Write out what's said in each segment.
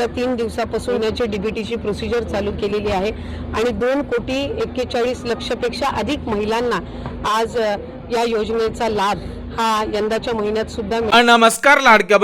3 दिवसापासून याची डीबीटीची प्रोसिजर चालू केलेली आहे आणि 2,41,00,00,000पेक्षा अधिक महिलांना आज या योजनेचा लाभ हा यंदाच्या महिन्यात सुद्धा नमस्कार लाडक्या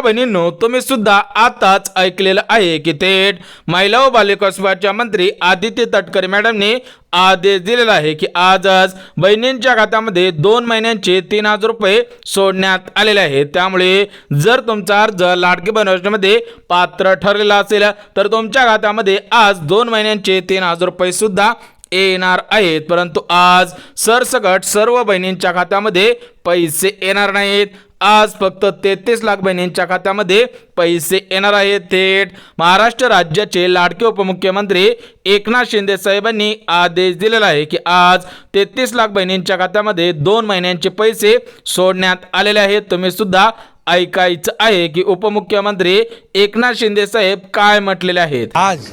बहिणींनो, तुम्ही सुद्धा आताच ऐकलेलं आहे की थेट महिला व बालविकास विभागाच्या मंत्री आदिती तटकरे मॅडमने आदेश दिलेला आहे की आजच बहिणींच्या खात्यामध्ये 2 महिन्यांचे 3,000 रुपये सोडण्यात आलेले आहेत। त्यामुळे जर तुमचा अर्ज लाडकी बहीण योजनेमध्ये पात्र ठरलेला असेल तर तुमच्या खात्यामध्ये आज 2 महिन्यांचे 3,000 रुपये सुद्धा येणार आहेत। परंतु आज सरसकट सर्व बहिणींच्या खात्यामध्ये पैसे येणार नाहीत। आज फक्त 33 लाख बहिणींच्या खात्यामध्ये पैसे येणार आहेत। थेट महाराष्ट्र राज्याचे लाडके उपमुख्यमंत्री एकनाथ शिंदे साहेबांनी आदेश दिलेला आहे की आज 33 लाख बहिणींच्या खात्यामध्ये 2 महिन्यांचे पैसे सोडण्यात आलेले आहेत। तुम्ही सुद्धा ऐकायचं आहे की उपमुख्यमंत्री एकनाथ शिंदे साहेब काय म्हटलेले आहेत। आज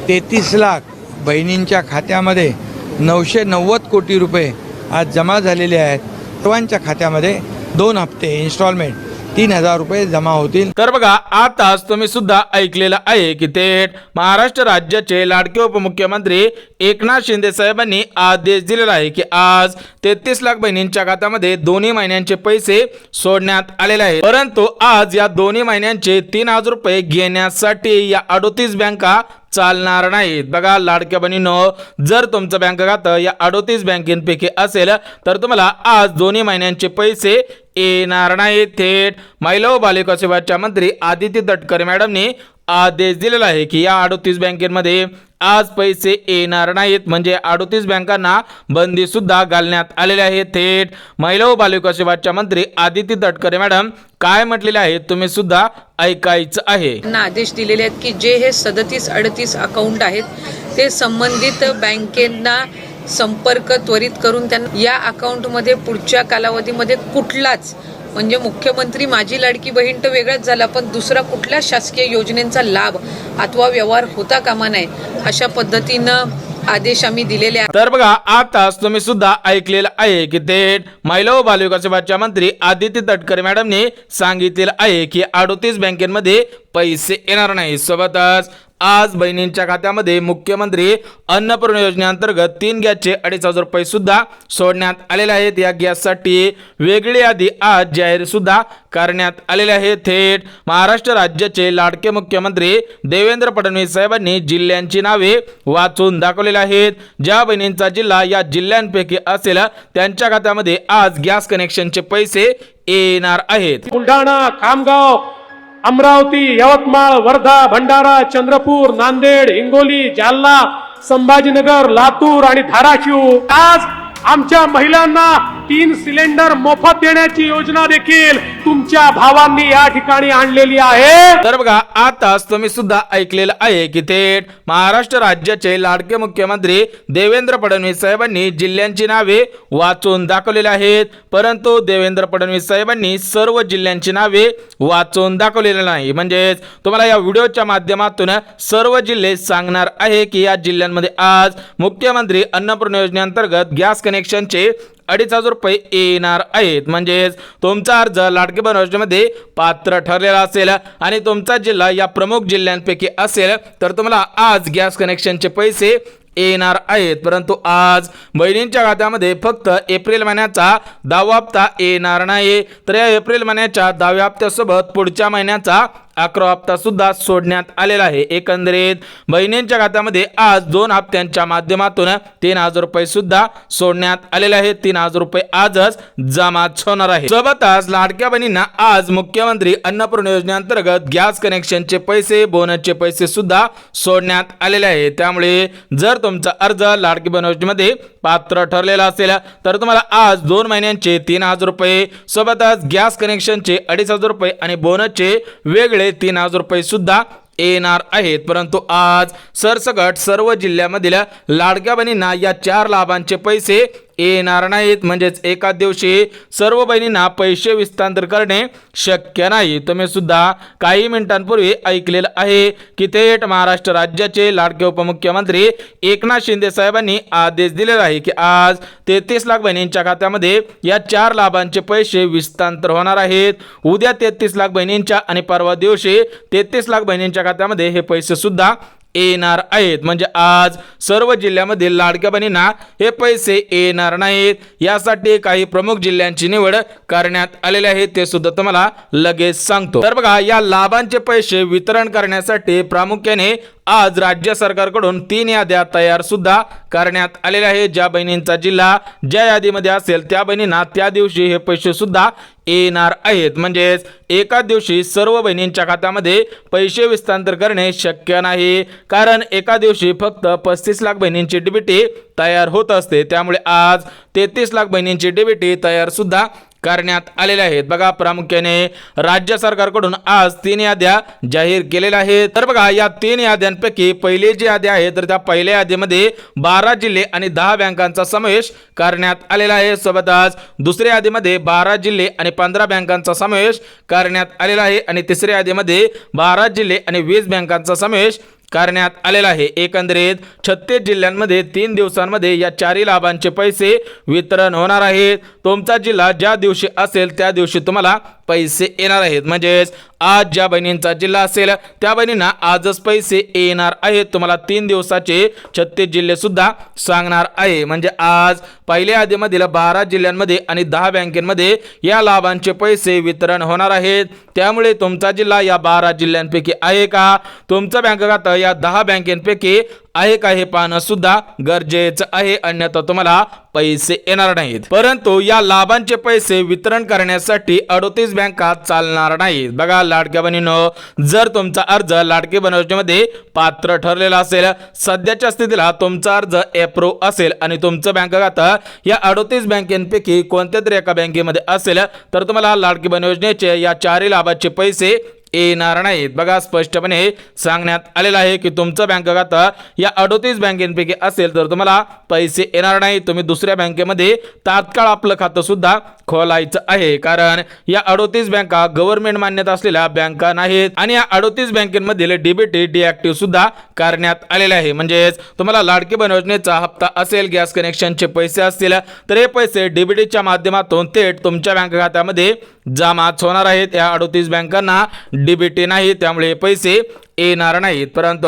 33 लाख बहिणींच्या खात्यामध्ये 990 कोटी रुपये आज जमा झालेले आहेत। सर्वांच्या खात्यामध्ये 2 हप्ते इन्स्टॉलमेंट 3,000 रुपये जमा होतील। तर बघा आताच तुम्ही सुद्धा ऐकलेलं आहे की थेट महाराष्ट्र राज्याचे लाडके उपमुख्यमंत्री एकनाथ शिंदे साहेबांनी आदेश दिलेला आहे की आज 33 लाख बहिणींच्या खात्यामध्ये 2 महिन्यांचे पैसे सोडण्यात आलेले आहेत। परंतु आज या 2 महिन्यांचे 3,000 रुपये घेण्यासाठी या 38 बँका चालणार नाहीत। बघा लाडक्या बहिणींनो, जर तुमचं बँक खातं या 38 बँकेपैकी असेल तर तुम्हाला आज 2 महिन्यांचे पैसे येणार नाहीत। थेट महिला व बालविकास विभागाच्या मंत्री आदिती तटकरे मॅडमने आदेश दिलेला आहे की या 38 बँकेमध्ये आज पैसे येणार नाहीत, म्हणजे 38 बँकांना बंदी सुद्धा घालण्यात आलेली आहे। थेट महिला व बालविकास विभागाच्या मंत्री आदिती तटकरे मॅडम काय म्हटलेले आहेत तुम्ही सुद्धा ऐकायचं आहे। आदेश दिलेले आहेत की जे हे 37-38 अकाउंट आहेत ते संबंधित बँकेंना संपर्क त्वरित करून त्यांना या अकाउंटमध्ये पुढच्या कालावधीमध्ये कुठलाच म्हणजे मुख्यमंत्री माझी लाडकी बहीण तर वेगळाच झाला, पण दुसरा कुठल्या शासकीय योजनेचा लाभ अथवा व्यवहार होता कामा नये अशा पद्धतीनं आदेश आम्ही दिलेले आहेत। तर बघा आताच तुम्ही सुद्धा ऐकलेलं आहे की थेट महिला व बालविकास विभागाच्या मंत्री आदिती तटकरे मॅडमने सांगितलेलं आहे की 38 बँकेमध्ये पैसे येणार नाही। सोबतच आज बहिणींच्या खात्यामध्ये मुख्यमंत्री अन्नपूर्णा योजनेअंतर्गत 3 गॅसचे 2,500 रुपये सुद्धा सोडण्यात आलेले आहेत। या गॅससाठी वेगळी यादी आज जाहीर सुद्धा करण्यात आलेले आहे। थेट महाराष्ट्र राज्याचे लाडके मुख्यमंत्री देवेंद्र फडणवीस साहेबांनी जिल्ह्यांची नावे वाचून दाखवलेली आहेत। ज्या बहिणींचा जिल्हा या जिल्ह्यांपैकी असेल त्यांच्या खात्यामध्ये आज गॅस कनेक्शनचे पैसे येणार आहेत। बुलढाणा, खामगाव, अमरावती, यवतमाळ, वर्धा, भंडारा, चंद्रपूर, नांदेड, हिंगोली, जालना, संभाजीनगर, लातूर आणि धाराशिव आज आमच्या महिलांना 3 सिलेंडर मोफत देण्याची योजना देखील तुमच्या भावांनी या ठिकाणी आणलेली आहे। तर बघा आताच तुम्ही सुद्धा ऐकलेलं आहे की थेट महाराष्ट्र राज्याचे लाडके मुख्यमंत्री देवेंद्र फडणवीस साहेबांनी जिल्ह्यांची नावे वाचून दाखवलेली आहेत। परंतु देवेंद्र फडणवीस साहेबांनी सर्व जिल्ह्यांची नावे वाचून दाखवलेली नाही, म्हणजे तुम्हाला या व्हिडिओच्या माध्यमातून सर्व जिल्हे सांगणार आहे की या जिल्ह्यांमध्ये आज मुख्यमंत्री अन्नपूर्णा योजनेअंतर्गत गॅस कनेक्शनचे 2,500 रुपये येणार आहेत। म्हणजेच तुमचा अर्ज लाडकी बहीण योजनेमध्ये पात्र ठरलेला असेल आणि तुमचा जिल्हा या प्रमुख जिल्ह्यांपैकी असेल तर तुम्हाला आज गॅस कनेक्शनचे पैसे येणार आहेत। परंतु आज बहिणींच्या खात्यामध्ये फक्त एप्रिल महिन्याचा 10वा हप्ता येणार नाही, तर या एप्रिल महिन्याच्या 10व्या हप्त्यासोबत पुढच्या महिन्याचा 11वा हप्ता सुद्धा सोडण्यात आलेला आहे। एकंदरीत बहिणींच्या खात्यामध्ये आज 2 हप्त्यांच्या माध्यमातून 3,000 रुपये सुद्धा सोडण्यात आलेले आहेत। 3,000 रुपये आजच जमा होणार आहे। सोबतच लाडक्या बहिणींना आज मुख्यमंत्री अन्नपूर्णा योजनेअंतर्गत गॅस कनेक्शनचे पैसे, बोनसचे पैसे सुद्धा सोडण्यात आलेले आहेत। त्यामुळे जर तुमचा अर्ज लाडकी बहीण योजनेमध्ये पात्र ठरलेला असेल तर तुम्हाला आज 2 महिन्यांचे 3,000 रुपये, सोबतच गॅस कनेक्शनचे 2,500 रुपये आणि बोनसचे वेगळे 3,000 रुपये सुद्धा येणार आहेत। परंतु आज सरसकट सर्व जिल्ह्यामधील लाडक्या बहिणींना या 4 लाभांचे पैसे येणार नाहीत. म्हणजेच एका दिवशी सर्व बहिणींना पैसे हस्तांतर करणे शक्य नाही. तुम्ही सुद्धा काही मिनिटांपूर्वी ऐकलेलं आहे की थेट महाराष्ट्र राज्याचे लाडके उपमुख्यमंत्री एकनाथ शिंदे साहेबांनी आदेश दिलेला आहे की आज 33 लाख बहिणींच्या खात्यामध्ये या 4 लाभांचे पैसे हस्तांतर होणार आहेत. उद्या 33 लाख बहिणींच्या आणि परवा दिवशी 33 लाख बहिणींच्या खात्यामध्ये हे पैसे सुद्धा येणार आहेत. म्हणजे आज सर्व जिल्ह्यामधील लाडक्या बहिणींना हे पैसे येणार नाहीत. यासाठी काही प्रमुख जिल्ह्यांची निवड करण्यात आलेली आहे, ते सुद्धा तुम्हाला लगेच सांगतो. तर बघा, या लाभांचे पैसे वितरण करण्यासाठी प्रामुख्याने आज राज्य सरकारकडून 3 याद्या तयार सुद्धा करण्यात आलेल्या आहेत. ज्या बहिणींचा जिल्हा ज्या यादीमध्ये असेल त्या बहिणींना त्या दिवशी हे पैसे सुद्धा येणार आहेत. म्हणजेच एका दिवशी सर्व बहिणींच्या खात्यामध्ये पैसे हस्तांतर करणे शक्य नाही, कारण एका दिवशी फक्त 35 लाख बहिणींची डीबीटी तयार होत असते. त्यामुळे आज 33 लाख बहिणींची डीबीटी तयार सुद्धा करण्यात आलेल्या आहेत. बघा, प्रामुख्याने राज्य सरकारकडून आज 3 याद्या जाहीर केलेल्या आहेत. तर बघा, या 3 याद्यांपैकी पहिली जी यादी आहे तर त्या पहिल्या यादीमध्ये 12 जिल्हे आणि 10 बँकांचा समावेश करण्यात आलेला आहे. सोबतच दुसऱ्या यादीमध्ये 12 जिल्हे आणि 15 बँकांचा समावेश करण्यात आलेला आहे आणि तिसऱ्या यादीमध्ये 12 जिल्हे आणि 20 बँकांचा समावेश करण्यात आलेला आहे. एकंदरीत 36 जिल्ह्यांमध्ये 3 दिवसांमध्ये या 4 लाभांचे पैसे वितरण होणार आहेत. तुमचा जिल्हा ज्या दिवशी असेल त्या दिवशी तुम्हाला पैसे येणार आहेत. म्हणजेच आज ज्या बहिणींचा जिल्हा असेल त्या बहिणींना आजच पैसे येणार आहेत. तुम्हाला 3 दिवसाचे 36 जिल्हे सुद्धा सांगणार आहे. म्हणजे आज पहिल्या यादीमधील 12 जिल्ह्यांमध्ये आणि 10 बँकेमध्ये या लाभांचे पैसे वितरण होणार आहेत. त्यामुळे तुमचा जिल्हा या 12 जिल्ह्यांपैकी आहे का, तुमचं बँक खातं या 10 बँकेपैकी आहे का, हे पाहणं सुद्धा गरजेचं आहे. अन्यथा तुम्हाला पैसे येणार नाहीत. परंतु या लाभांचे पैसे वितरण करण्यासाठी 38 बँका चालणार नाहीत. बघा लाडक्या बहिणींनो, जर तुमचा अर्ज लाडकी बहीण योजनेमध्ये पात्र ठरलेला असेल, सध्याच्या स्थितीला तुमचा अर्ज अप्रूव्ह असेल आणि तुमचं बँक खातं या 38 बँकेपैकी कोणत्या तरी एका बँकेमध्ये असेल तर तुम्हाला लाडकी बहीण योजनेचे या 4 लाभाचे पैसे येणार नाहीत. बघा, स्पष्टपणे सांगण्यात आलेलं आहे की तुमचं बँक खातं या 38 बँकेपैकी असेल तर तुम्हाला पैसे येणार नाही. तुम्ही दुसऱ्या बँकेमध्ये तात्काळ आपलं खातं सुद्धा खोलायचं आहे, कारण या 38 बँका गव्हर्नमेंट मान्यता असलेल्या बँका नाहीत आणि या 38 बँकेमधील डीबीटी डिॲक्टिव्ह सुद्धा करण्यात आलेले आहे. म्हणजेच तुम्हाला लाडकी बहीण योजनेचा हप्ता असेल, गॅस कनेक्शनचे पैसे असतील तर हे पैसे डीबीटीच्या माध्यमातून थेट तुमच्या बँक खात्यामध्ये जमाच होणार आहेत. या 38 बँकांना डीबीटी नाही, त्यामुळे पैसे येणार नाहीत. परंतु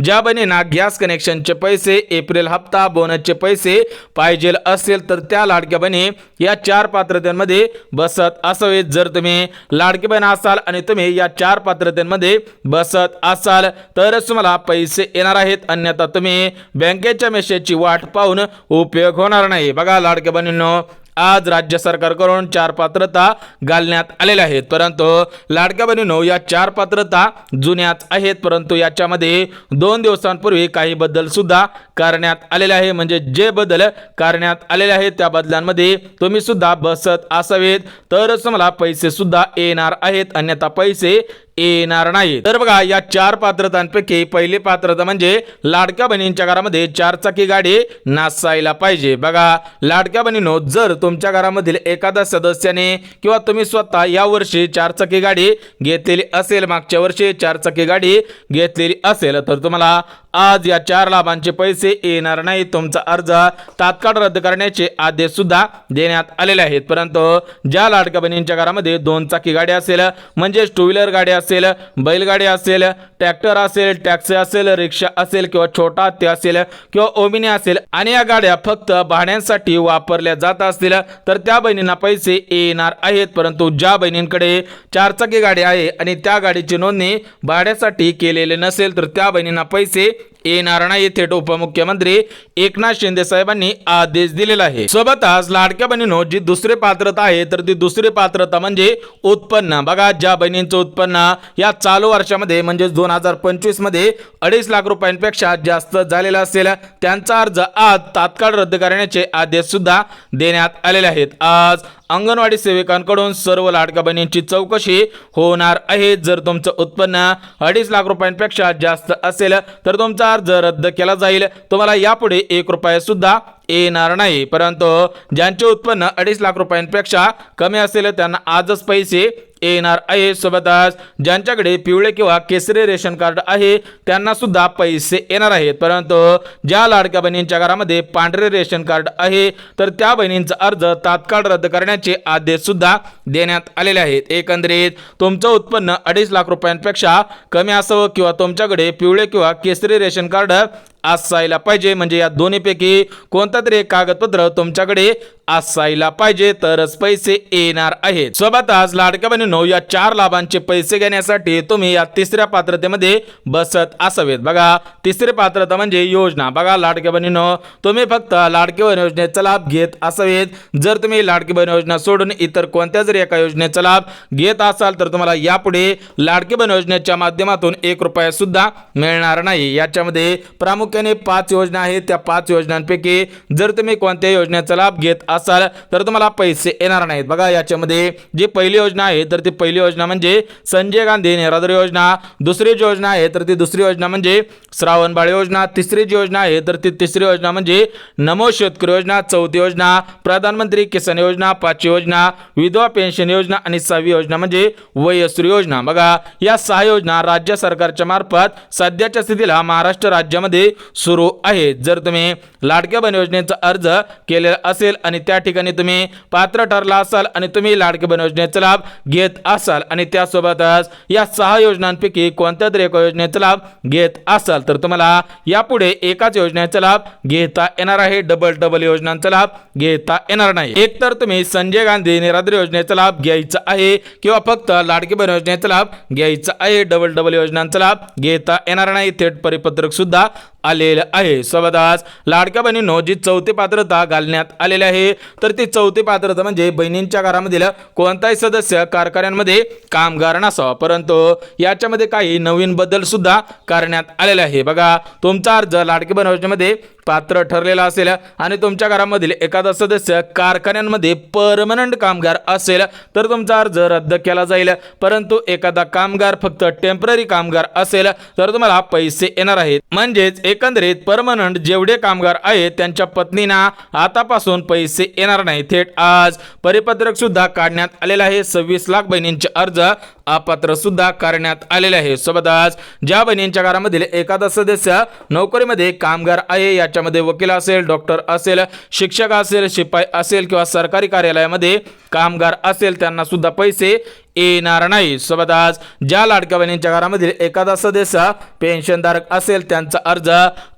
ज्या बहिणींना गॅस कनेक्शनचे पैसे, एप्रिल हप्ता, बोनसचे पैसे पाहिजे असेल तर त्या लाडक्या बहिणी या 4 पात्रतेमध्ये बसत असावेत. जर तुम्ही लाडकी बहीण असाल आणि तुम्ही या 4 पात्रतेमध्ये बसत असाल तरच तुम्हाला पैसे येणार आहेत, अन्यथा तुम्ही बँकेच्या मेसेजची वाट पाहून उपयोग होणार नाही. बघा लाडक्या बहिणींनो, आज राज्य सरकारकडून 4 पात्रता घालण्यात आलेल्या आहेत. परंतु लाडक्या बहिणींनो, या 4 पात्रता जुन्याच आहेत, परंतु याच्यामध्ये 2 दिवसांपूर्वी काही बदल सुद्धा करण्यात आलेले आहे. म्हणजे जे बदल करण्यात आलेले आहेत त्या बदलांमध्ये तुम्ही सुद्धा बसत असावेत तरच तुम्हाला पैसे सुद्धा येणार आहेत, अन्यथा पैसे येणार नाही. तर बघा, या 4 पात्रतांपैकी पहिली पात्रता म्हणजे लाडक्या बहिणींच्या घरामध्ये 4 चाकी गाडी नसायला पाहिजे. बघा लाडक्या बहिणींनो, जर तुमच्या घरामधील एखाद्या सदस्याने किंवा तुम्ही स्वतः या वर्षी 4 चाकी गाडी घेतलेली असेल, मागच्या वर्षी 4 चाकी गाडी घेतलेली असेल तर तुम्हाला आज या 4 लाभांचे पैसे येणार नाही. तुमचा अर्ज तात्काळ रद्द करण्याचे आदेश सुद्धा देण्यात आलेले आहेत. परंतु ज्या लाडक्या बहिणींच्या घरामध्ये 2 चाकी गाडी असेल, म्हणजे 2 व्हीलर गाडी असेल, बैलगाडी असेल, ट्रॅक्टर असेल, टॅक्सी असेल, रिक्षा असेल किंवा छोटा हत्ती असेल किंवा ओमिनी असेल आणि या गाड्या फक्त भाड्यांसाठी वापरल्या जात असतील तर त्या बहिणींना पैसे येणार आहेत. परंतु ज्या बहिणींकडे 4 चाकी गाडी आहे आणि त्या गाडीची नोंदणी भाड्यासाठी केलेली नसेल तर त्या बहिणींना पैसे येणार नाही. थेट उपमुख्यमंत्री एकनाथ शिंदे साहेबांनी आदेश दिलेला आहे. सोबतच लाडक्या बहिणींनो, जी दुसरी पात्रता आहे तर ती दुसरी पात्रता म्हणजे उत्पन्न. बघा, ज्या बहिणींचं उत्पन्न या चालू वर्षामध्ये म्हणजे 2025 मध्ये 2.5 लाख रुपयांपेक्षा जास्त झालेला असेल त्यांचा अर्ज आज तात्काळ रद्द करण्याचे आदेश सुद्धा देण्यात आलेले आहेत. आज अंगणवाडी सेविकांकडून सर्व लाडक्या बहिणींची चौकशी होणार आहे. जर तुमचं उत्पन्न 2.5 लाख रुपयांपेक्षा जास्त असेल तर तुमचा अर्ज रद्द केला जाईल. तुम्हाला यापुढे 1 रुपया सुद्धा येणार नाही. परंतु ज्यांचे उत्पन्न 2.5 लाख रुपयांपेक्षा कमी असेल त्यांना आजच पैसे येणार आहे. सोबतच ज्यांच्याकडे पिवळे किंवा केसरी रेशन कार्ड आहे त्यांना सुद्धा पैसे येणार आहेत. परंतु ज्या लाडक्या बहिणींच्या घरामध्ये पांढरे रेशन कार्ड आहे तर त्या बहिणींचा अर्ज तात्काळ रद्द करण्याचे आदेश सुद्धा देण्यात आलेले आहेत. एकंदरीत तुमचं उत्पन्न 2.5 लाख रुपयांपेक्षा कमी असावं किंवा तुमच्याकडे पिवळे किंवा केसरी रेशन कार्ड असायला पाहिजे. म्हणजे या दोन्हीपैकी कोणता तरी एक कागदपत्र तुमच्याकडे असायला पाहिजे तरच पैसे येणार आहेत. सोबतच लाडक्या बहिणींनो, या 4 लाभांचे पैसे घेण्यासाठी तुम्ही या तिसऱ्या पात्रतेमध्ये बसत असावेत. बघा, तिसरी पात्रता म्हणजे योजना. बघा लाडक्या बहिणींनो, तुम्ही फक्त लाडकी बहीण योजनेचा लाभ घेत असावेत. जर तुम्ही लाडकी बहीण योजना सोडून इतर कोणत्या जरी एका योजनेचा लाभ घेत असाल तर तुम्हाला यापुढे लाडकी बहीण योजनेच्या माध्यमातून 1 रुपया सुद्धा मिळणार नाही. याच्यामध्ये प्रामुख्याने 5 योजना आहेत. त्या 5 योजनांपैकी जर तुम्ही कोणत्या योजनेचा लाभ घेत असाल तर तुम्हाला पैसे येणार नाहीत. बघा, याच्यामध्ये जी पहिली योजना आहे तर ती पहिली योजना म्हणजे संजय गांधी निराधार योजना. दुसरी जी योजना आहे तर ती दुसरी योजना म्हणजे श्रावणबाळ योजना. तिसरी जी योजना आहे तर ती तिसरी योजना म्हणजे नमो शेतकरी योजना. चौथी योजना प्रधानमंत्री किसान योजना. 5वी योजना विधवा पेन्शन योजना आणि 6वी योजना म्हणजे वयश्री योजना. बघा, या 6 योजना राज्य सरकारच्या मार्फत सध्याच्या स्थितीला महाराष्ट्र राज्यामध्ये सुरू आहे. जर तुम्ही लाडक्या बहीण योजनेचा अर्ज केलेला असेल आणि त्या ठिकाणी तुम्ही पात्र ठरला असाल आणि तुम्ही लाडक्या बहीण योजनेचा लाभ घेत असाल आणि त्यासोबतच या 6 योजनांपैकी कोणत्या तरी एका योजनेचा लाभ घेत असाल तर तुम्हाला यापुढे एकाच योजनेचा लाभ घेता येणार आहे. डबल योजनांचा लाभ घेता येणार नाही. एक तर तुम्ही संजय गांधी निराधार योजनेचा लाभ घ्यायचा आहे किंवा फक्त लाडकी बहीण योजनेचा लाभ घ्यायचा आहे. डबल योजनांचा लाभ घेता येणार नाही. थेट परिपत्रक सुद्धा आलेलं आहे. सोबतच लाडक्या बहिणींनो, जी 4थी पात्रता घालण्यात आलेली आहे तर ती 4थी पात्रता म्हणजे बहिणींच्या घरामधील कोणताही सदस्य कारखान्यांमध्ये कामगार नसावा. परंतु याच्यामध्ये काही नवीन बदल सुद्धा करण्यात आलेले आहे. बघा, तुमचा अर्ज लाडकी बहीण योजनेमध्ये पात्र ठरलेला असेल आणि तुमच्या घरामधील एखादा सदस्य कारखान्यांमध्ये परमनंट कामगार असेल तर तुमचा अर्ज रद्द केला जाईल. परंतु एखादा कामगार फक्त टेम्पररी कामगार असेल तर तुम्हाला पैसे येणार आहेत. म्हणजेच एकंदरीत परमनंट जेवढे कामगार आहेत त्यांच्या पत्नींना आतापासून पैसे येणार नाही. थेट आज परिपत्रक सुद्धा काढण्यात आलेला आहे. 26 लाख बहिणींचे अर्ज अपात्र सुद्धा करण्यात आलेले आहे. सोबतच ज्या बहिणींच्या घरामधील एखादा सदस्य नोकरीमध्ये कामगार आहे, याच्यामध्ये वकील असेल, डॉक्टर असेल, शिक्षक असेल, शिपाई असेल किंवा सरकारी कार्यालयामध्ये कामगार असेल त्यांना सुद्धा पैसे येणार नाही. सोबतच ज्या लाडक्या बहिणींच्या घरामधील एखादा सदस्य पेन्शनधारक असेल त्यांचा अर्ज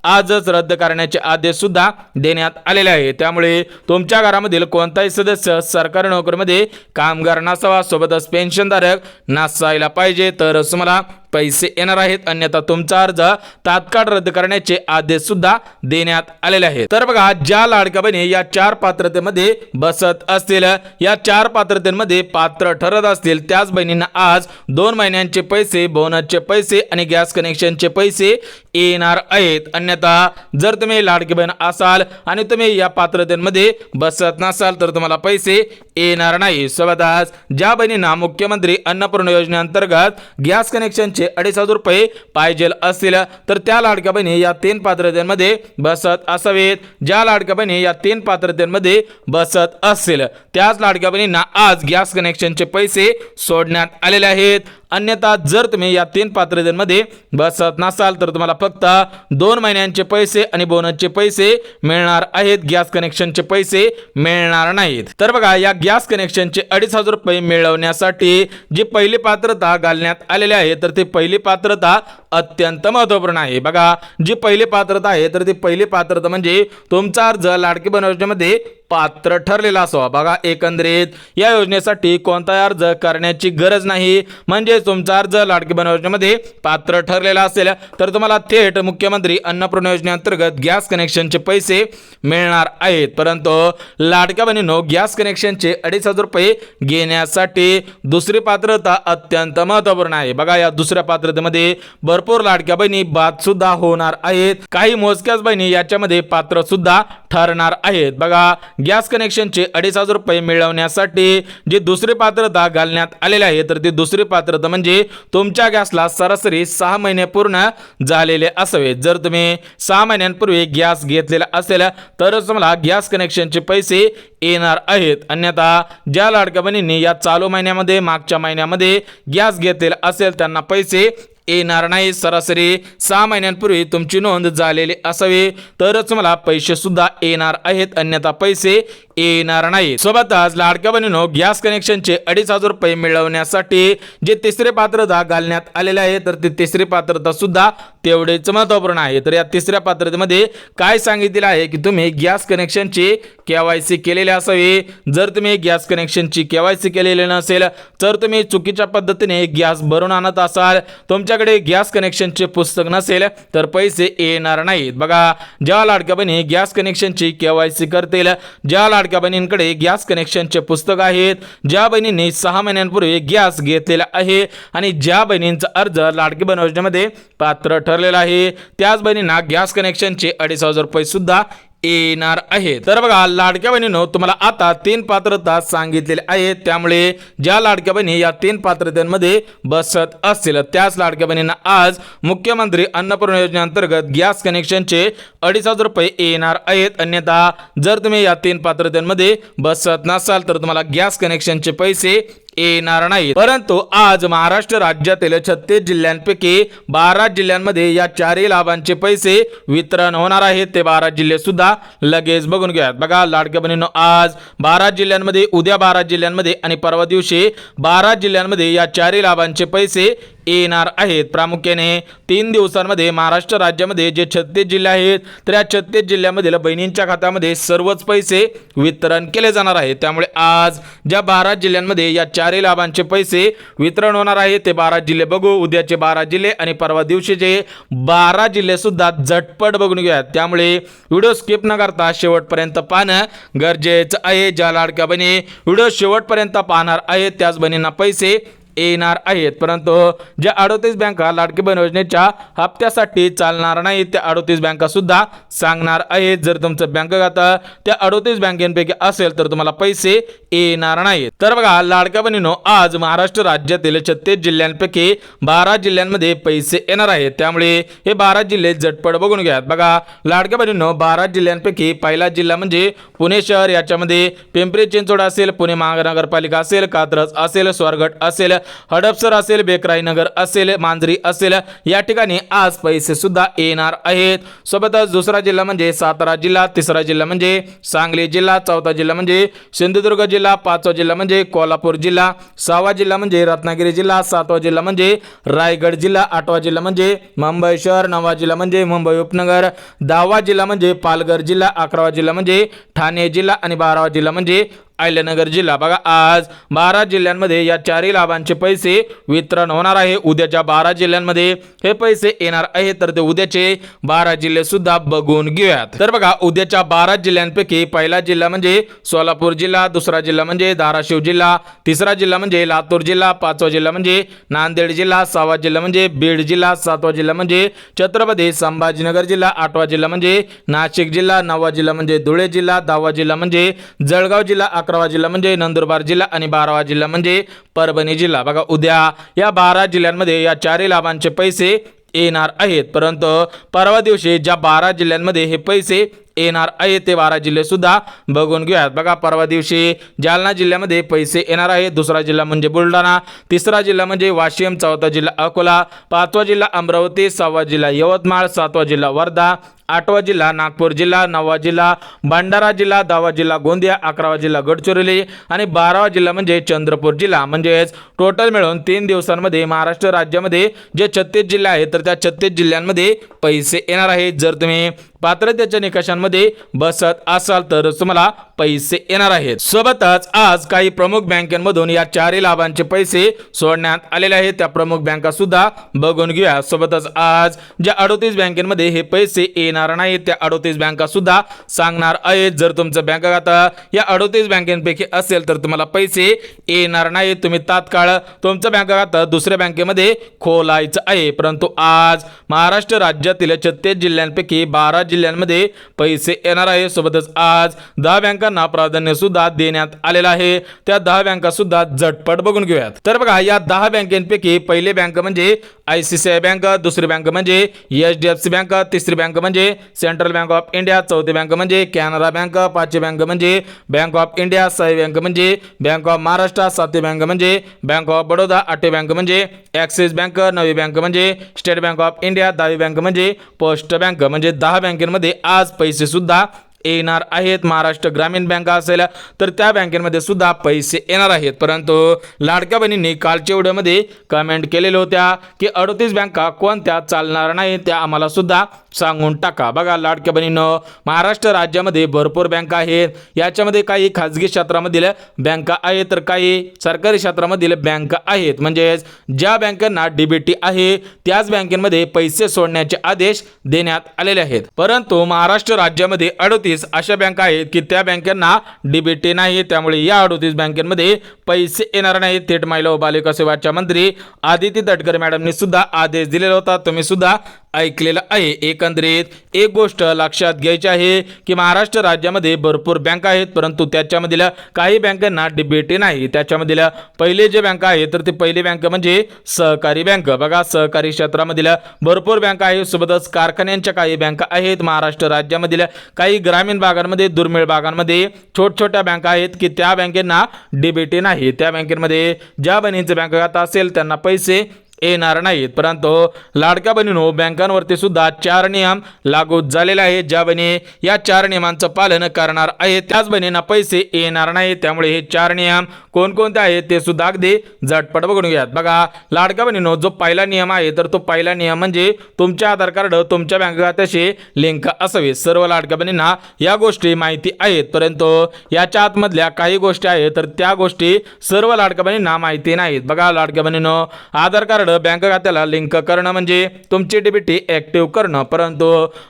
आजच रद्द करण्याचे आदेश सुद्धा देण्यात आलेले आहे. त्यामुळे तुमच्या घरामधील कोणताही सदस्य सरकारी नोकरीमध्ये कामगार नसावा, सोबतच पेन्शनधारक नसायला पाहिजे तरच तुम्हाला पैसे येणार आहेत. अन्यथा तुमचा अर्ज तात्काळ रद्द करण्याचे आदेश सुद्धा देण्यात आलेले आहेत. तर बघा, ज्या लाडक्या बहिणी या 4 पात्रतेमध्ये बसत असतील, या 4 पात्रतेमध्ये पात्र ठरत असतील त्याच बहिणींना आज 2 महिन्यांचे पैसे, बोनसचे पैसे आणि गॅस कनेक्शनचे पैसे येणार आहेत. अन्यथा जर तुम्ही लाडकी बहीण असाल आणि तुम्ही या पात्रतेमध्ये बसत नसाल तर तुम्हाला पैसे येणार नाही. सोबतच ज्या बहिणींना मुख्यमंत्री अन्नपूर्णा योजनेअंतर्गत गॅस कनेक्शनचे 2,500 रुपये पाहिजे असतील तर त्या लाडक्या बहिणी या 3 पात्रतेमध्ये बसत असावेत. ज्या लाडक्या बहिणी या 3 पात्रतेमध्ये बसत असेल त्याच लाडक्या बहिणींना आज गॅस कनेक्शनचे पैसे सोडण्यात आलेले आहेत. अन्यथा जर तुम्ही या 3 पात्रतेमध्ये बसत नसाल तर तुम्हाला फक्त 2 महिन्यांचे पैसे आणि बोनसचे पैसे मिळणार आहेत. गॅस कनेक्शनचे पैसे मिळणार नाहीत. तर बघा, या गॅस कनेक्शनचे 2,500 रुपये मिळवण्यासाठी जी पहिली पात्रता घालण्यात आलेली आहे तर ती पहिली पात्रता अत्यंत महत्त्वपूर्ण आहे. बघा, जी पहिली पात्रता आहे तर ती पहिली पात्रता म्हणजे तुमचा अर्ज लाडकी बहीण योजनेमध्ये पात्र ठरलेला असावा. बघा, एकंदरीत या योजनेसाठी कोणताही अर्ज करण्याची गरज नाही. म्हणजे तुमचा अर्ज लाडकी बहीण योजनेमध्ये पात्र ठरलेला असेल तर तुम्हाला थेट मुख्यमंत्री अन्नपूर्णा योजनेअंतर्गत गॅस कनेक्शनचे पैसे मिळणार आहेत. परंतु लाडक्या बहिणींनो, गॅस कनेक्शनचे 2,500 रुपये घेण्यासाठी दुसरी पात्रता अत्यंत महत्त्वपूर्ण आहे. बघा, या दुसऱ्या पात्रतेमध्ये भरपूर लाडक्या बहिणी बाद सुद्धा होणार आहेत. काही मोजक्याच बहिणी याच्यामध्ये पात्र सुद्धा ठरणार आहेत. बघा, गॅस कनेक्शनचे 2,500 रुपये मिळवण्यासाठी जी दुसरी पात्रता घालण्यात आलेली आहे तर ती दुसरी पात्रता म्हणजे तुमच्या गॅसला सरासरी 6 महिने पूर्ण झालेले असावे. जर तुम्ही 6 महिन्यांपूर्वी गॅस घेतलेला असेल तरच तुम्हाला गॅस कनेक्शनचे पैसे येणार आहेत. अन्यथा ज्या लाडक्या बहिणींनी या चालू महिन्यामध्ये मागच्या महिन्यामध्ये गॅस घेतलेला असेल त्यांना पैसे येणार नाही. सरासरी 6 महिन्यांपूर्वी तुमची नोंद झालेली असावी तरच मला पैसे सुद्धा येणार आहेत, अन्यथा पैसे येणार नाही. सोबतच लाडक्या बहिणींनो गॅस कनेक्शनचे 2,500 रुपये मिळवण्यासाठी जे तिसरे पात्रता घालण्यात आलेले आहे तर ती तिसरी पात्रता सुद्धा तेवढेच महत्त्वपूर्ण आहे. तर या तिसऱ्या पात्रतेमध्ये काय सांगितलेलं आहे की तुम्ही गॅस कनेक्शनची KYC केलेली असावी. जर तुम्ही गॅस कनेक्शनची KYC केलेली नसेल तर तुम्ही चुकीच्या पद्धतीने गॅस भरून आणत असाल, तुमच्याकडे गॅस कनेक्शनचे पुस्तक नसेल तर पैसे येणार नाहीत. बघा, ज्या लाडक्या बहिणी गॅस कनेक्शनची KYC करतील, ज्या लाडक्या बहिणींकडे गॅस कनेक्शनचे पुस्तक आहेत, ज्या बहिणींनी 6 महिन्यांपूर्वी गॅस घेतलेला आहे आणि ज्या बहिणींचा अर्ज लाडकी बहीण योजनेमध्ये पात्र ठरलेला आहे त्याच बहिणींना गॅस कनेक्शनचे 2,500 रुपये सुद्धा येणार आहे. तर बघा लाडक्या बहिणींनो तुम्हाला आता 3 पात्रता सांगितलेल्या आहेत, त्यामुळे ज्या लाडक्या बहिणी या 3 पात्रतेमध्ये बसत असतील त्याच लाडक्या बहिणींना आज मुख्यमंत्री अन्नपूर्णा योजनेअंतर्गत गॅस कनेक्शनचे 2,500 रुपये येणार आहेत. अन्यथा जर तुम्ही या 3 पात्रतेमध्ये बसत नसाल तर तुम्हाला गॅस कनेक्शनचे पैसे येणार नाही. परंतु आज महाराष्ट्र राज्यातील 36 जिल्ह्यांपैकी 12 जिल्ह्यांमध्ये या 4 लाभांचे पैसे वितरण होणार आहेत. ते 12 जिल्हे सुद्धा लगेच बघून घ्या. बघा लाडक्या बहिणींनो आज 12 जिल्ह्यांमध्ये, उद्या 12 जिल्ह्यांमध्ये आणि परवा दिवशी 12 जिल्ह्यांमध्ये या 4 लाभांचे पैसे येणार आहेत. प्रामुख्याने 3 दिवसांमध्ये महाराष्ट्र राज्यामध्ये जे 36 जिल्हे आहेत तर या 36 जिल्ह्यामधील बहिणींच्या खात्यामध्ये सर्वच पैसे वितरण केले जाणार आहे. त्यामुळे आज ज्या 12 जिल्ह्यांमध्ये या 4 लाभांचे पैसे वितरण होणार आहे ते 12 जिल्हे बघू. उद्याचे 12 जिल्हे आणि परवा दिवशीचे 12 जिल्हे सुद्धा झटपट बघून घेऊयात. त्यामुळे व्हिडिओ स्किप न करता शेवटपर्यंत पाहणं गरजेचं आहे. ज्या लाडक्या बहिणी व्हिडिओ शेवटपर्यंत पाहणार आहेत त्याच बहिणींना पैसे येणार आहेत. परंतु ज्या 38 बँका लाडकी बहीण योजनेच्या हप्त्यासाठी चालणार नाहीत त्या 38 बँका सुद्धा सांगणार आहेत. जर तुमचं बँक खातं त्या 38 बँकेपैकी असेल तर तुम्हाला पैसे येणार नाहीत. तर बघा लाडक्या बहिणींनो आज महाराष्ट्र राज्यातील 36 जिल्ह्यांपैकी 12 जिल्ह्यांमध्ये पैसे येणार आहेत. त्यामुळे हे 12 जिल्हे झटपट बघून घ्या. बघा लाडक्या बहिणींनो 12 जिल्ह्यांपैकी पहिला जिल्हा म्हणजे पुणे शहर, याच्यामध्ये पिंपरी चिंचवड असेल, पुणे महानगरपालिका असेल, कात्रज असेल, स्वारगेट असेल, हडपसर असेल, बेकराई नगर असेल, मांजरी असेल, या ठिकाणी आज पैसे सुद्धा येणार आहेत. सोबतच दुसरा जिल्हा म्हणजे सातारा जिल्हा, तिसरा जिल्हा म्हणजे सांगली जिल्हा, चौथा जिल्हा म्हणजे सिंधुदुर्ग जिल्हा, पाचवा जिल्हा म्हणजे कोल्हापूर जिल्हा, 6वा जिल्हा म्हणजे रत्नागिरी जिल्हा, 7वा जिल्हा म्हणजे रायगड जिल्हा, 8वा जिल्हा म्हणजे मुंबई शहर, 9वा जिल्हा म्हणजे मुंबई उपनगर, 10वा जिल्हा म्हणजे पालघर जिल्हा, 11वा जिल्हा म्हणजे ठाणे जिल्हा आणि 12वा जिल्हा म्हणजे अहिल्यानगर जिल्हा. बघा आज 12 जिल्ह्यांमध्ये या 4 लाभांचे पैसे वितरण होणार आहे. उद्याच्या 12 जिल्ह्यांमध्ये हे पैसे येणार आहे तर ते उद्याचे 12 जिल्हे सुद्धा बघून घेऊयात. तर बघा उद्याच्या 12 जिल्ह्यांपैकी पहिला जिल्हा म्हणजे सोलापूर जिल्हा, दुसरा जिल्हा म्हणजे धाराशिव जिल्हा, तिसरा जिल्हा म्हणजे लातूर जिल्हा, 5वा जिल्हा म्हणजे नांदेड जिल्हा, 6वा जिल्हा म्हणजे बीड जिल्हा, 7वा जिल्हा म्हणजे छत्रपती संभाजीनगर जिल्हा, 8वा जिल्हा म्हणजे नाशिक जिल्हा, 9वा जिल्हा म्हणजे धुळे जिल्हा, 10वा जिल्हा म्हणजे जळगाव जिल्हा, 11वा जिल्हा म्हणजे नंदुरबार जिल्हा आणि 12वा जिल्हा म्हणजे परभणी जिल्हा. बघा उद्या या 12 जिल्ह्यांमध्ये या 4 लाभांचे पैसे येणार आहेत. परंतु परवा दिवशी ज्या 12 जिल्ह्यांमध्ये हे पैसे येणार आहे ते 12 जिल्हे सुद्धा बघून घेऊयात. बघा परवा दिवशी जालना जिल्ह्यामध्ये पैसे येणार आहेत. दुसरा जिल्हा म्हणजे बुलढाणा, तिसरा जिल्हा म्हणजे वाशिम, चौथा जिल्हा अकोला, 5वा जिल्हा अमरावती, 6वा जिल्हा यवतमाळ, 7वा जिल्हा वर्धा, 8वा जिल्हा नागपूर जिल्हा, 9वा जिल्हा भंडारा जिल्हा, 10वा जिल्हा गोंदिया, 11वा जिल्हा गडचिरोली आणि 12वा जिल्हा म्हणजे चंद्रपूर जिल्हा. म्हणजेच टोटल मिळून 3 दिवसांमध्ये महाराष्ट्र राज्यामध्ये जे 36 जिल्हे आहेत तर त्या 36 जिल्ह्यांमध्ये पैसे येणार आहेत. जर तुम्ही पात्रतेच्या निकषांमध्ये बसत असाल तर तुम्हाला पैसे येणार आहेत. सोबतच आज काही प्रमुख बँकांमधून या 4 लाभांचे पैसे सोडण्यात आलेले आहेत. त्या प्रमुख बँका सुद्धा बघून घेऊया. सोबतच आज ज्या 38 बँकांमध्ये हे पैसे येणार नाहीत त्या 38 बँका सुद्धा सांगणार आहेत. जर तुमचं बँक खातं या 38 बँकांपैकी असेल तर तुम्हाला पैसे येणार नाहीत. तुम्ही तात्काळ तुमचं बँक खातं दुसऱ्या बँकेमध्ये खोलायचं आहे. परंतु आज महाराष्ट्र राज्यातील 36 जिल्ह्यांपैकी 12 जिल्ह्यांमध्ये पैसे येणार आहे. सोबतच आज 10 बँका बँकांना प्राधान्य सुद्धा देण्यात आलेलं आहे. त्या 10 बँका सुद्धा झटपट बघून घेऊयात. तर बघा, या 10 बँकेपैकी पहिली बँक म्हणजे ICICI बँक, दुसरी बँक म्हणजे HDFC बँक, तिसरी बँक म्हणजे सेंट्रल बँक ऑफ इंडिया, चौथी बँक म्हणजे कॅनरा बँक, पाचवी बँक म्हणजे बँक ऑफ इंडिया, सहावी बँक म्हणजे बँक ऑफ महाराष्ट्र, सातवी बँक म्हणजे बँक ऑफ बडोदा, आठवी बँक म्हणजे ॲक्सिस बँक, नववी बँक म्हणजे स्टेट बँक ऑफ इंडिया, 10वी बँक म्हणजे पोस्ट बँक. म्हणजे 10 बँकेमध्ये आज पैसे सुद्धा येणार आहेत. महाराष्ट्र ग्रामीण बँक असेल तर त्या बँकेमध्ये सुद्धा पैसे येणार आहेत. परंतु लाडक्या बहिणींनी कालच्या व्हिडिओमध्ये कमेंट केलेल्या होत्या की 38 बँका कोणत्या चालणार नाही, त्या आम्हाला सुद्धा सांगून टाका. बघा लाडक्या बहिणींनो, महाराष्ट्र राज्यामध्ये भरपूर बँका आहेत. याच्यामध्ये काही खाजगी क्षेत्रामधील बँका आहेत तर काही सरकारी क्षेत्रामधील बँका आहेत. म्हणजे ज्या बँकांना DBT आहे त्याच बँकेमध्ये पैसे सोडण्याचे आदेश देण्यात आलेले आहेत. परंतु महाराष्ट्र राज्यामध्ये 38 अशा बँका आहेत की त्या बँकांना DBT नाही. त्यामुळे या 38 बँकांमध्ये पैसे येणार नाहीत. थेट महिला व बालविकास विभागाच्या मंत्री आदिती तटकरे मॅडमनी सुद्धा आदेश दिलेला होता, तुम्ही सुद्धा ऐकलेलं आहे. एकंदरीत एक गोष्ट लक्षात घ्यायची आहे की महाराष्ट्र राज्यामध्ये भरपूर बँका आहेत, परंतु त्याच्यामधील काही बँकांना DBT नाही. त्याच्यामधील पहिले जे बँका आहे तर ती पहिली बँक म्हणजे सहकारी बँक. बघा, सहकारी क्षेत्रामधील भरपूर बँका आहेत, सोबतच कारखान्यांच्या काही बँका आहेत. महाराष्ट्र राज्यामधील काही ग्रामीण भागांमध्ये, दुर्मिळ भागांमध्ये छोट्या बँका आहेत की त्या बँकेंना DBT नाही. त्या बँकेमध्ये ज्या बहिणींचे बँक खाता असेल त्यांना पैसे येणार नाहीत. परंतु लाडक्या बहिणींनो, बँकांवरती सुद्धा 4 नियम लागू झालेले आहेत. ज्या बहिणी या 4 नियमांचं पालन करणार आहेत त्याच बहिणींना पैसे येणार नाहीत. त्यामुळे हे 4 नियम कोणकोणते आहेत ते सुद्धा अगदी झटपट बघून घ्यात. बघा लाडक्या बहिणींनो, जो पहिला नियम आहे तर तो पहिला नियम म्हणजे तुमचे आधार कार्ड तुमच्या बँक खात्याशी लिंक असावे. सर्व लाडक्या बहिणींना या गोष्टी माहिती आहेत, परंतु याच्या आतमधल्या काही गोष्टी आहेत तर त्या गोष्टी सर्व लाडक्या बहिणींना माहिती नाहीत. बघा लाडक्या बहिणींनो, आधार कार्ड बँक खात्याला लिंक करणं म्हणजे तुमची DBT ऍक्टिव्ह करणं. परंतु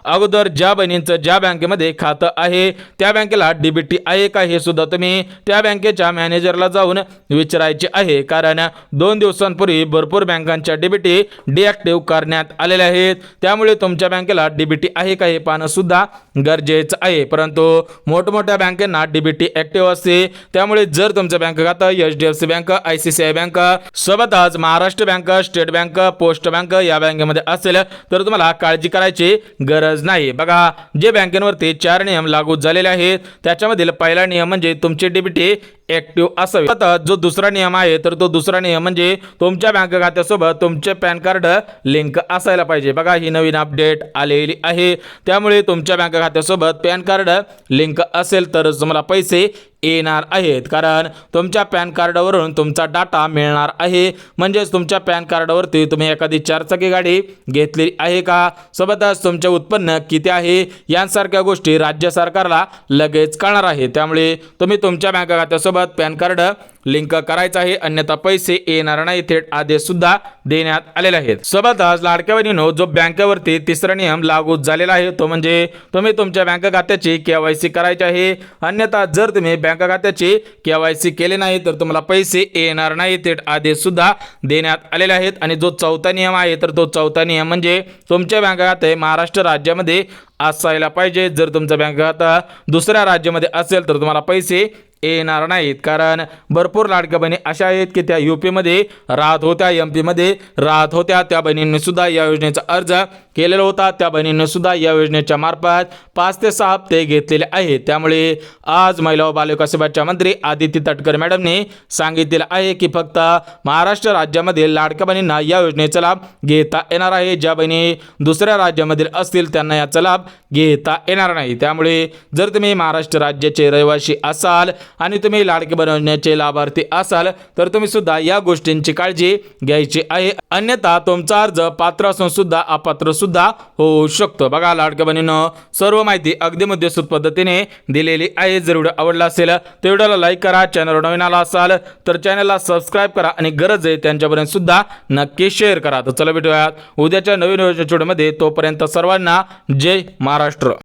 अगोदर ज्या बहिणींचं ज्या बँकेमध्ये खातं आहे त्या बँकेला DBT आहे का हे सुद्धा तुम्ही त्या बँकेच्या मॅनेजरला जाऊन विचारायचे आहे. कारण 2 दिवसांपूर्वी भरपूर बँकांच्या DBT डिॲक्टिव्ह करण्यात आलेल्या आहेत. त्यामुळे तुमच्या बँकेला DBT आहे का हे पाहणं सुद्धा गरजेचं आहे. परंतु मोठमोठ्या बँकांना DBT ऍक्टिव्ह असते. त्यामुळे जर तुमचं बँक खातं HDFC बँक, ICICI बँक सोबतच Maharashtra bank, state bank, post bank या बँकेमध्ये असेल तर तुम्हाला काळजी करायची गरज नाही. बघा, जे बँकेवरती 4 नियम लागू झालेले आहेत त्याच्यामधील पहिला नियम म्हणजे तुमची DBT ऍक्टिव्ह असावी. आता जो दुसरा नियम आहे तर तो दुसरा नियम म्हणजे तुमच्या बँक खात्यासोबत तुमचे पॅन कार्ड लिंक असायला पाहिजे. बघा, ही नवीन अपडेट आलेली आहे. त्यामुळे तुमच्या बँक खात्यासोबत पॅन कार्ड लिंक असेल तरच तुम्हाला पैसे येणार आहेत. कारण तुमच्या पॅन कार्डावरून तुमचा डाटा मिळणार आहे. म्हणजेच तुमच्या पॅन कार्डावरती तुम्ही एखादी 4 चाकी गाडी घेतली आहे का, सोबतच तुमचे उत्पन्न किती आहे यांसारख्या गोष्टी राज्य सरकारला लगेच कळणार आहे. त्यामुळे तुम्ही तुमच्या बँक खात्यासोबत पॅन कार्ड लिंक करायचं आहे, अन्यथा पैसे येणार नाही. थेट आदेश सुद्धा देण्यात आलेले आहेत. सोबतच लाडक्या बहिणींनो, जो बँकेवरती तिसरा नियम लागू झालेला आहे तो म्हणजे तुम्ही तुमच्या बँक खात्याची KYC करायची आहे. अन्यथा जर तुम्ही बँक खात्याची KYC केले नाही तर तुम्हाला पैसे येणार नाही. थेट आदेश सुद्धा देण्यात आलेले आहेत. आणि जो चौथा नियम आहे तर तो चौथा नियम म्हणजे तुमचे बँक खाते महाराष्ट्र राज्यामध्ये असायला पाहिजे. जर तुमचं बँक खाता दुसऱ्या राज्यामध्ये असेल तर तुम्हाला पैसे येणार नाहीत. कारण भरपूर लाडक्या बहिणी अशा आहेत की त्या UP मध्ये राहत होत्या, MP मध्ये राहत होत्या. त्या बहिणींनी सुद्धा या योजनेचा अर्ज केलेला होता. त्या बहिणींनी सुद्धा या योजनेच्या मार्फत 5 ते 6 हप्ते घेतलेले आहेत. त्यामुळे आज महिला व बालविकास विभागाच्या मंत्री आदिती तटकरे मॅडमने सांगितलेलं आहे की फक्त महाराष्ट्र राज्यामध्ये लाडक्या बहिणींना या योजनेचा लाभ घेता येणार आहे. ज्या बहिणी दुसऱ्या राज्यामधील असतील त्यांना याचा लाभ घेता येणार नाही. त्यामुळे जर तुम्ही महाराष्ट्र राज्याचे रहिवासी असाल आणि तुम्ही लाडके बनवण्याचे लाभार्थी असाल तर तुम्ही सुद्धा या गोष्टींची काळजी घ्यायची आहे. अन्यथा तुमचा अर्ज पात्र असून सुद्धा अपात्र सुद्धा होऊ शकतो. बघा लाडक्या बहिणींनो, सर्व माहिती अगदी मुद्देसूद पद्धतीने दिलेली आहे. जर व्हिडिओ आवडला असेल तर व्हिडिओला लाईक करा. चॅनलवर नवीन आला असाल तर चॅनलला सबस्क्राईब करा आणि गरज आहे त्यांच्यापर्यंत सुद्धा नक्की शेअर करा. तर चला भेटूयात उद्याच्या नवीन व्हिडिओमध्ये. तोपर्यंत सर्वांना जय महाराष्ट्र.